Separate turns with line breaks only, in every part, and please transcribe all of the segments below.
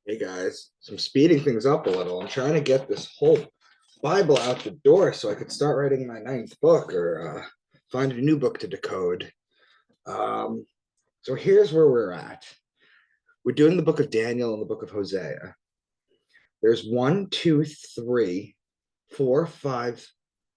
Hey guys, so I'm speeding things up a little. I'm trying to get this whole Bible out the door so I could start writing my ninth book or find a new book to decode. Um, so here's where we're at. We're doing the book of Daniel and the book of Hosea. There's one, two, three, four, five,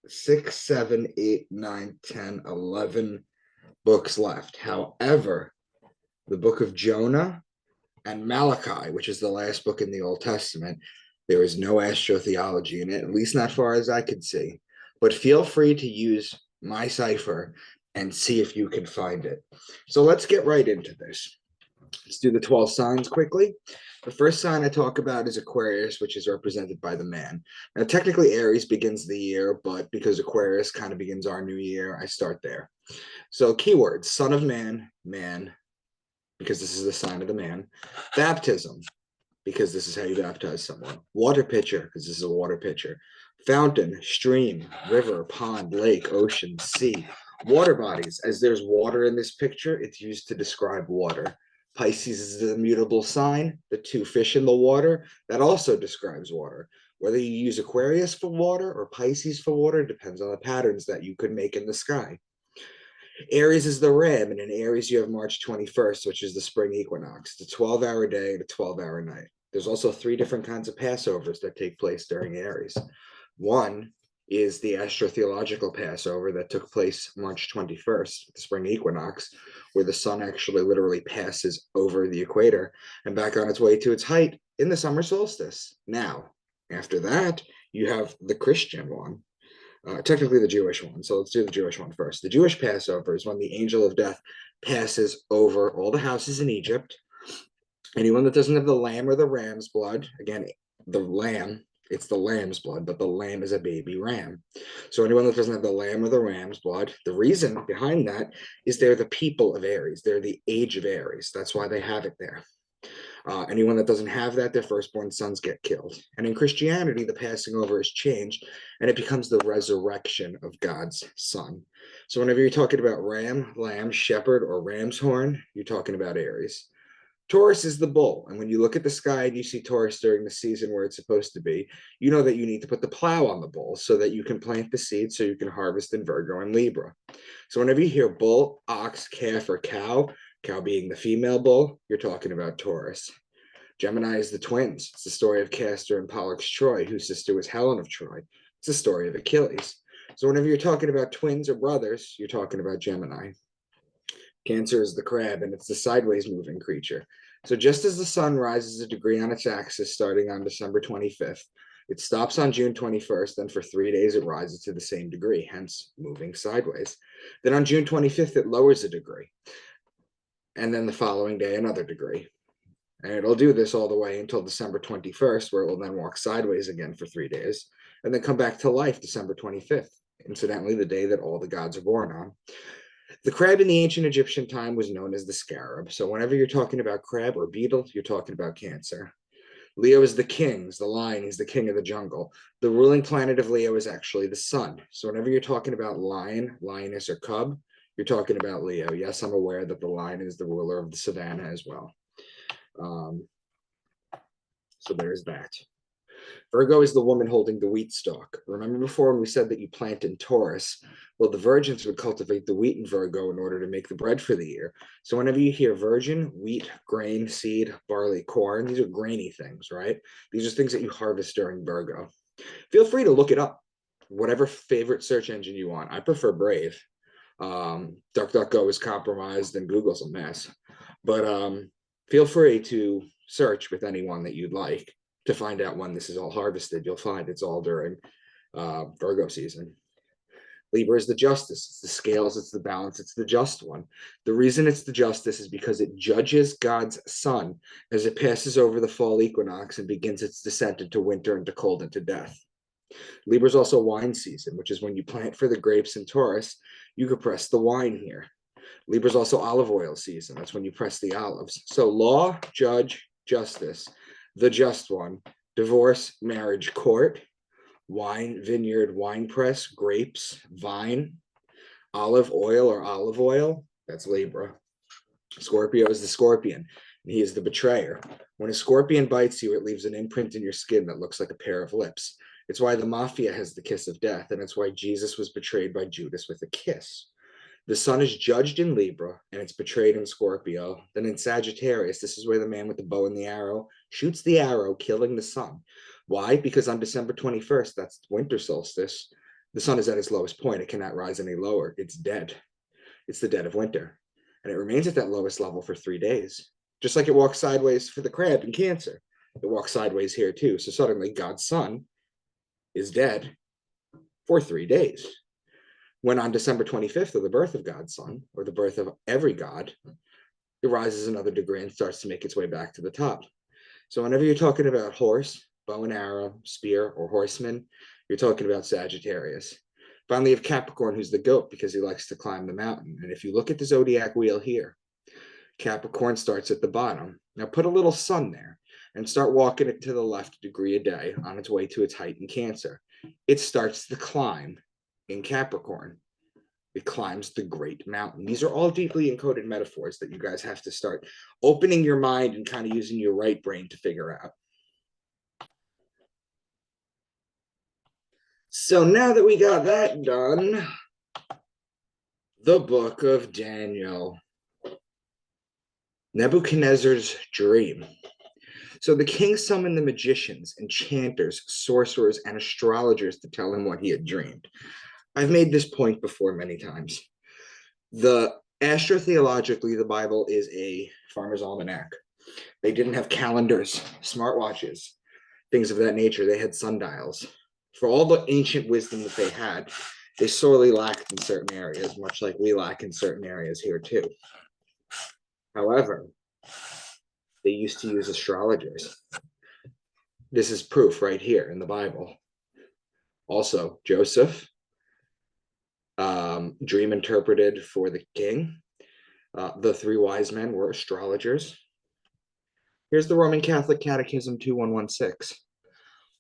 six, seven, eight, nine, 10, 11 books left. However, the book of Jonah and Malachi, which is the last book in the Old Testament, there is no astrotheology in it, at least not far as I could see. But feel free to use my cipher and see if you can find it. So let's get right into this. Let's do the 12 signs quickly. The first sign I talk about is Aquarius, which is represented by the man. Now, technically, Aries begins the year, but because Aquarius kind of begins our new year, I start there. So, keywords: son of man, man, because this is the sign of the man. Baptism, because this is how you baptize someone. Water pitcher, because this is a water pitcher. Fountain, stream, river, pond, lake, ocean, sea. Water bodies, as there's water in this picture, it's used to describe water. Pisces is the immutable sign, the two fish in the water, that also describes water. Whether you use Aquarius for water or Pisces for water depends on the patterns that you could make in the sky. Aries is the ram, and in Aries you have March 21st, which is the spring equinox, the 12-hour day and a 12-hour night. There's also three different kinds of Passovers that take place during Aries. One is the astrotheological Passover that took place March 21st, the spring equinox, where the sun actually literally passes over the equator and back on its way to its height in the summer solstice. Now, after that, you have the Christian one, technically the Jewish one. So let's do the Jewish one first. The Jewish Passover is when the angel of death passes over all the houses in Egypt. Anyone that doesn't have the lamb or the ram's blood, again, the lamb, it's the lamb's blood, but the lamb is a baby ram. So anyone that doesn't have the lamb or the ram's blood, the reason behind that is they're the people of Aries. They're the age of Aries. That's why they have it there. Anyone that doesn't have that, their firstborn sons get killed. And in Christianity, the passing over is changed and it becomes the resurrection of God's son. So whenever you're talking about ram, lamb, shepherd, or ram's horn, you're talking about Aries. Taurus is the bull. And when you look at the sky and you see Taurus during the season where it's supposed to be, you know that you need to put the plow on the bull so that you can plant the seed so you can harvest in Virgo and Libra. So whenever you hear bull, ox, calf, or cow, cow being the female bull, you're talking about Taurus. Gemini is the twins. It's the story of Castor and Pollux Troy, whose sister was Helen of Troy. It's the story of Achilles. So whenever you're talking about twins or brothers, you're talking about Gemini. Cancer is the crab, and it's the sideways moving creature. So just as the sun rises a degree on its axis starting on December 25th, it stops on June 21st, and for 3 days it rises to the same degree, hence moving sideways. Then on June 25th, it lowers a degree. And then the following day, another degree. And it'll do this all the way until December 21st, where it will then walk sideways again for 3 days, and then come back to life December 25th, incidentally, the day that all the gods are born on. The crab in the ancient Egyptian time was known as the scarab. So whenever you're talking about crab or beetle, you're talking about Cancer. Leo is the king, is the lion, he's the king of the jungle. The ruling planet of Leo is actually the sun. So whenever you're talking about lion, lioness, or cub, you're talking about Leo. Yes, I'm aware that the lion is the ruler of the savannah as well. So there's that. Virgo is the woman holding the wheat stalk. Remember before when we said that you plant in Taurus? Well, the virgins would cultivate the wheat in Virgo in order to make the bread for the year. So whenever you hear virgin, wheat, grain, seed, barley, corn, these are grainy things, right? These are things that you harvest during Virgo. Feel free to look it up, whatever favorite search engine you want. I prefer Brave. DuckDuckGo is compromised and Google's a mess. But feel free to search with anyone that you'd like to find out when this is all harvested. You'll find it's all during Virgo season. Libra is the justice. It's the scales, it's the balance, it's the just one. The reason it's the justice is because it judges God's sun as it passes over the fall equinox and begins its descent into winter, into cold, into death. Libra is also wine season, which is when you plant for the grapes in Taurus, you could press the wine here. Libra is also olive oil season. That's when you press the olives. So law, judge, justice, the just one, divorce, marriage, court, wine, vineyard, wine press, grapes, vine, olive oil or olive oil, that's Libra. Scorpio is the scorpion. and he is the betrayer. When a scorpion bites you, it leaves an imprint in your skin that looks like a pair of lips. It's why the mafia has the kiss of death, and it's why Jesus was betrayed by Judas with a kiss. The sun is judged in Libra, and it's betrayed in Scorpio. Then in Sagittarius, this is where the man with the bow and the arrow shoots the arrow, killing the sun. Why? Because on December 21st, that's winter solstice, the sun is at its lowest point. It cannot rise any lower. It's dead. It's the dead of winter. And it remains at that lowest level for 3 days. Just like it walks sideways for the crab in Cancer. It walks sideways here too. So suddenly God's sun is dead for 3 days. When on December 25th, or the birth of God's son, or the birth of every god, it rises another degree and starts to make its way back to the top. So whenever you're talking about horse, bow and arrow, spear, or horseman, you're talking about Sagittarius. Finally, you have Capricorn, who's the goat because he likes to climb the mountain. And if you look at the zodiac wheel here, Capricorn starts at the bottom. Now put a little sun there and start walking it to the left a degree a day on its way to its height in Cancer. It starts the climb in Capricorn. It climbs the great mountain. These are all deeply encoded metaphors that you guys have to start opening your mind and kind of using your right brain to figure out. So now that we got that done, the book of Daniel. Nebuchadnezzar's dream. So the king summoned the magicians, enchanters, sorcerers, and astrologers to tell him what he had dreamed. I've made this point before many times. Astrotheologically, the Bible is a farmer's almanac. They didn't have calendars, smartwatches, things of that nature. They had sundials. For all the ancient wisdom that they had, they sorely lacked in certain areas, much like we lack in certain areas here too. However, they used to use astrologers. This is proof right here in the Bible. Also, Joseph, dream interpreted for the king. The three wise men were astrologers. Here's the Roman Catholic Catechism 2116.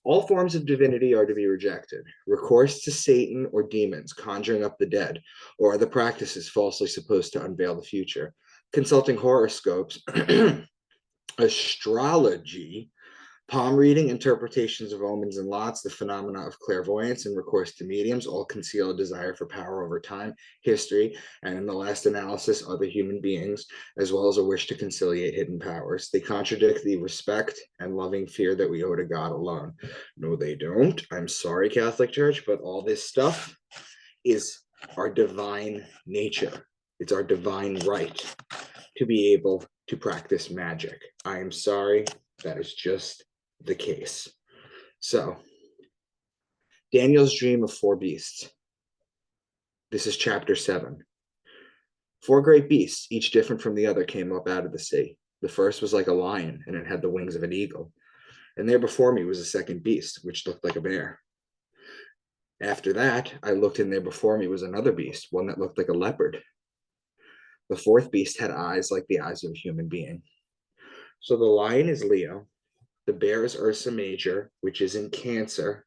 All forms of divinity are to be rejected. Recourse to Satan or demons, conjuring up the dead, or other practices falsely supposed to unveil the future. Consulting horoscopes, astrology, palm reading, interpretations of omens and lots, the phenomena of clairvoyance, and recourse to mediums all conceal a desire for power over time, history, and in the last analysis, other human beings, as well as a wish to conciliate hidden powers. They contradict the respect and loving fear that we owe to God alone. No, they don't. I'm sorry, Catholic Church, but all this stuff is our divine nature. It's our divine right to be able to practice magic. I am sorry, that is just the case. So, Daniel's dream of 4 beasts. This is chapter 7. 4 great beasts, each different from the other, came up out of the sea. The first was like a lion, and it had the wings of an eagle. And there before me was a second beast, which looked like a bear. After that, I looked, and there before me was another beast, one that looked like a leopard. The fourth beast had eyes like the eyes of a human being. So the lion is Leo. The bear is Ursa Major, which is in Cancer.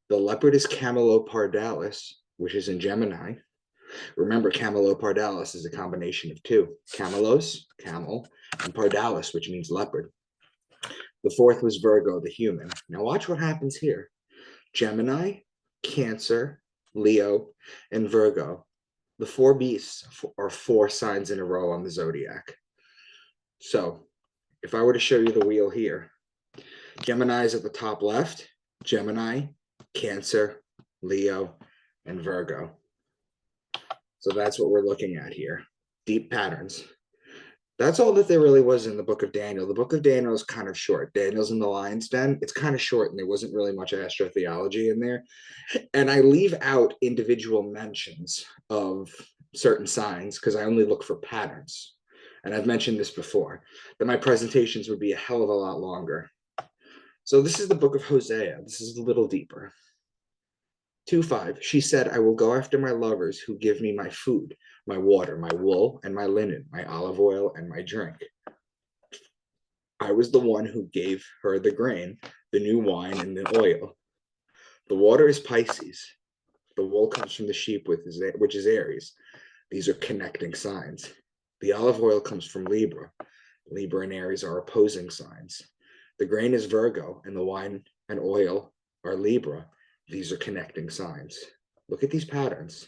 The leopard is Camelopardalis, which is in Gemini. Remember, Camelopardalis is a combination of 2. Camelos, camel, and Pardalis, which means leopard. The fourth was Virgo, the human. Now watch what happens here. Gemini, Cancer, Leo, and Virgo. The 4 beasts are 4 signs in a row on the zodiac. So if I were to show you the wheel here, Gemini is at the top left, Gemini, Cancer, Leo, and Virgo. So that's what we're looking at here. Deep patterns. That's all that there really was in the book of Daniel. The book of Daniel is kind of short. Daniel's in the lion's den. It's kind of short, and there wasn't really much astrotheology in there. And I leave out individual mentions of certain signs because I only look for patterns. And I've mentioned this before, that my presentations would be a hell of a lot longer. So this is the book of Hosea. This is a little deeper. 2:5. She said, I will go after my lovers who give me my food, my water, my wool, and my linen, my olive oil, and my drink. I was the one who gave her the grain, the new wine, and the oil. The water is Pisces. The wool comes from the sheep, which is Aries. These are connecting signs. The olive oil comes from Libra. Libra and Aries are opposing signs. The grain is Virgo, and the wine and oil are Libra. These are connecting signs. Look at these patterns.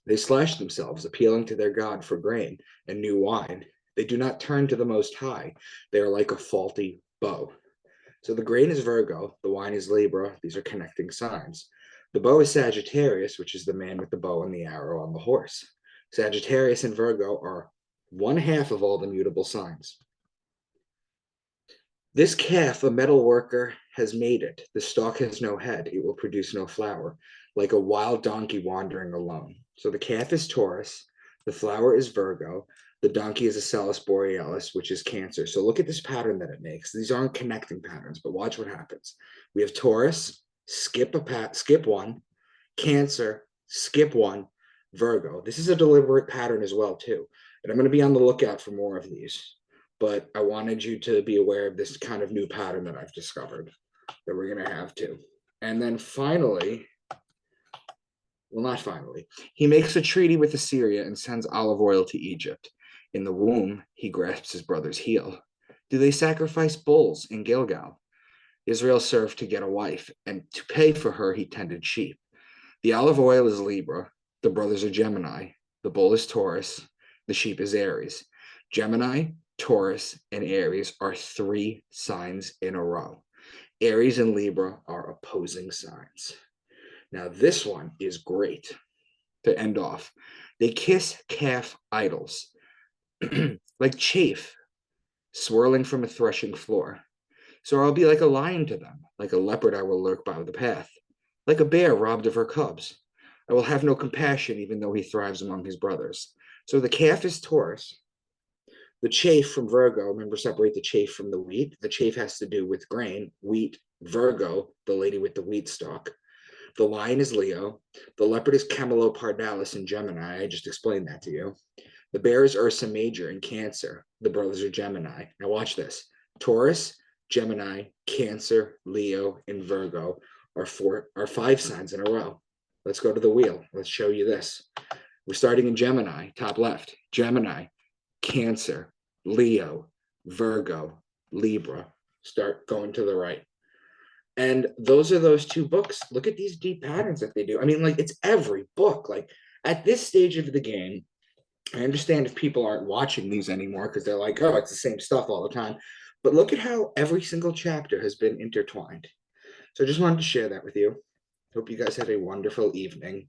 They slash themselves, appealing to their God for grain and new wine. They do not turn to the Most High. They are like a faulty bow. So the grain is Virgo, the wine is Libra. These are connecting signs. The bow is Sagittarius, which is the man with the bow and the arrow on the horse. Sagittarius and Virgo are one half of all the mutable signs. This calf, a metal worker, has made it. The stalk has no head. It will produce no flower, like a wild donkey wandering alone. So the calf is Taurus. The flower is Virgo. The donkey is a Salus Borealis, which is Cancer. So look at this pattern that it makes. These aren't connecting patterns, but watch what happens. We have Taurus, skip one, Cancer, skip one, Virgo. This is a deliberate pattern as well, too. And I'm going to be on the lookout for more of these. But I wanted you to be aware of this kind of new pattern that I've discovered that we're going to have too. And then finally, well, not finally, he makes a treaty with Assyria and sends olive oil to Egypt. In the womb, he grasps his brother's heel. Do they sacrifice bulls in Gilgal? Israel served to get a wife, and to pay for her, he tended sheep. The olive oil is Libra. The brothers are Gemini. The bull is Taurus. The sheep is Aries. Gemini, Taurus, and Aries are 3 signs in a row. Aries and Libra are opposing signs. Now, this one is great to end off. They kiss calf idols like chaff swirling from a threshing floor. So I'll be like a lion to them, like a leopard I will lurk by the path, like a bear robbed of her cubs. I will have no compassion, even though he thrives among his brothers. So the calf is Taurus. The chaff from Virgo, remember, separate the chaff from the wheat. The chaff has to do with grain. Wheat, Virgo, the lady with the wheat stalk. The lion is Leo. The leopard is Camelopardalis in Gemini. I just explained that to you. The bear is Ursa Major in Cancer. The brothers are Gemini. Now watch this. Taurus, Gemini, Cancer, Leo, and Virgo are 5 signs in a row. Let's go to the wheel. Let's show you this. We're starting in Gemini, top left. Gemini, Cancer, Leo, Virgo, Libra. Start going to the right. And those are those 2 books. Look at these deep patterns that they do. I mean, like, it's every book. Like, at this stage of the game, I understand if people aren't watching these anymore because they're like, oh, it's the same stuff all the time. But look at how every single chapter has been intertwined. So I just wanted to share that with you. Hope you guys have a wonderful evening.